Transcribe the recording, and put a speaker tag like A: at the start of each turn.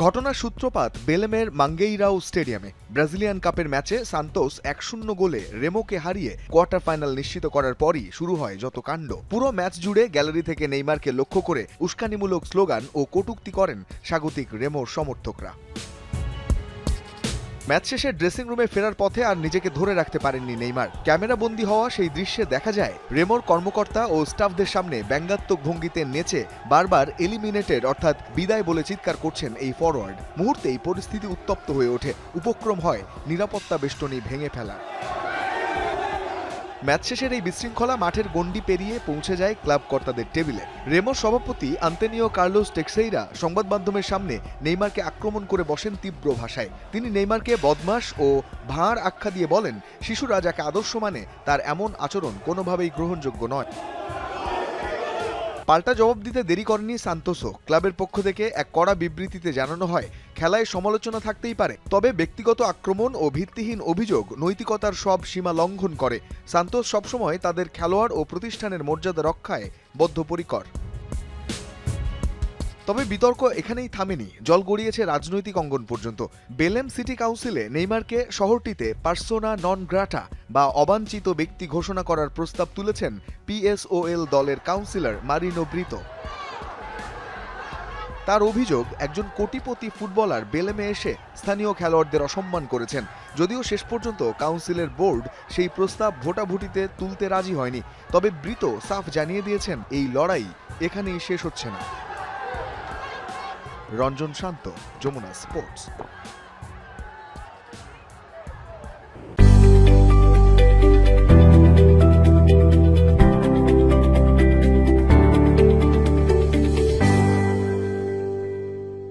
A: ঘটনার সূত্রপাত বেলেমের মাঙ্গেইরাও স্টেডিয়ামে। ব্রাজিলিয়ান কাপের ম্যাচে সান্তোস 1-0 গোলে রেমোকে হারিয়ে কোয়ার্টার ফাইনাল নিশ্চিত করার পরই শুরু হয় যত কাণ্ড। পুরো ম্যাচ জুড়ে গ্যালারি থেকে নেইমারকে লক্ষ্য করে উস্কানিমূলক স্লোগান ও কটূক্তি করেন স্বাগতিক রেমোর সমর্থকরা। ম্যাচ শেষে ড্রেসিং রুমে ফেরার পথে আর নিজেকে ধরে রাখতে পারেননি নেইমার। ক্যামেরা বন্দী হওয়া সেই দৃশ্যে দেখা যায় রেমোর কর্মকর্তা ও স্টাফদের সামনে ব্যঙ্গাত্মক ভঙ্গিতে নেচে বারবার এলিমিনেটেড অর্থাৎ বিদায় বলে চিৎকার করছেন এই ফরওয়ার্ড। মুহূর্তেই পরিস্থিতি উত্তপ্ত হয়ে ওঠে। উপক্রম হয় নিরাপত্তা বেষ্টনী ভেঙে ফেলা। ম্যাচ শেষের এই বিশৃঙ্খলা মাঠের গণ্ডি পেরিয়ে পৌঁছে যায় ক্লাব কর্তাদের টেবিলে। রেমোর সভাপতি আন্তোনিও কার্লোস টেক্সেইরা সংবাদ মাধ্যমের সামনে নেইমারকে আক্রমণ করে বসেন তীব্র ভাষায়। তিনি নেইমারকে বদমাশ ও ভাঁড় আখ্যা দিয়ে বলেন, শিশুরা যাকে আদর্শ মানে তার এমন আচরণ কোনোভাবেই গ্রহণযোগ্য নয়। পাল্টা জবাব দিতে দেরি করেনি সান্তোসও। ক্লাবের পক্ষ থেকে এক কড়া বিবৃতিতে জানানো হয়, খেলায় সমালোচনা থাকতেই পারে, তবে ব্যক্তিগত আক্রমণ ও ভিত্তিহীন অভিযোগ নৈতিকতার সব সীমা লঙ্ঘন করে। সান্তোস সবসময় তাদের খেলোয়াড় ও প্রতিষ্ঠানের মর্যাদা রক্ষায় বদ্ধপরিকর। তবে বিতর্ক এখানেই থামেনি, জল গড়িয়েছে রাজনৈতিক অঙ্গন পর্যন্ত। বেলেম সিটি কাউন্সিলে নেইমারকে শহরটিতে পার্সোনা নন গ্রাটা বা অবাঞ্ছিত ব্যক্তি ঘোষণা করার প্রস্তাব তুলেছেন পিএসওএল দলের কাউন্সিলর মারিনো ব্রিতো। তার অভিযোগ, একজন কোটিপতি ফুটবলার বেলেমে এসে স্থানীয় খেলোয়াড়দের অসম্মান করেছেন। যদিও শেষ পর্যন্ত কাউন্সিলের বোর্ড সেই প্রস্তাব ভোটাভুটিতে তুলতে রাজি হয়নি। তবে ব্রিতো সাফ জানিয়ে দিয়েছেন, এই লড়াই এখানেই শেষ হচ্ছে না। রঞ্জন শান্ত, যমুনা স্পোর্টস।